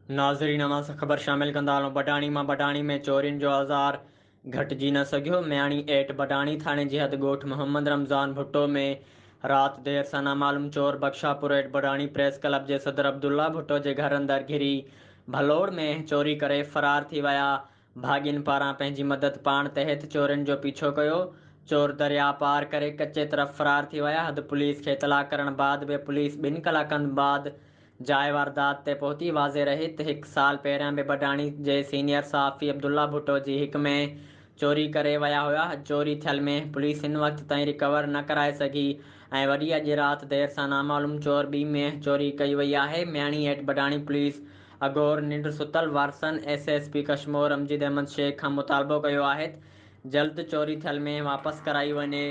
नाज़रीन अमां सां ख़बर शामिल कंदा हलूं। बडाणी में चोरियुनि जो औज़ार घटिजी न सघियो। म्याणी एट बडाणी थाणे जी हद ॻोठ मोहम्मद रमज़ान भुट्टो में राति देर सां नामालूम चोर बख्शापुर एट बडाणी प्रेस क्लब जे सदर अब्दुल्ला भुट्टो जे घर अंदरि घिरी भलोड़ में चोरी करे फ़रार थी विया। भाॻियुनि पारां पंहिंजी मदद पाण तहत चोरनि जो पीछो कयो। चोर दरिया पार करे कच्चे तरफ़ फ़रार थी विया। हद पुलिस खे इतला करण बाद बि पुलिस 2 कलाकनि बाद जाइ वारदात ते पहुती। वाज़े रहे त 1 साल पहिरियां बि बडाणी जे सीनियर सहाफ़ी अब्दुल्ला भुट्टो जी हिक में चोरी करे विया हुआ। चोरी थियल में पुलिस हिन वक़्त ताईं रिकवर न कराए सघी ऐं वरी अॼु राति देर सां नामालूम चोर ॿी में चोरी कई वई आहे। म्याणी एट बडाणी पुलिस अगोर निंड सुतल वारसन SSP कश्मीर अमजद अहमद शेख खां मुतालबो कयो आहे जल्द चोरी थियल में वापसि कराई वञे।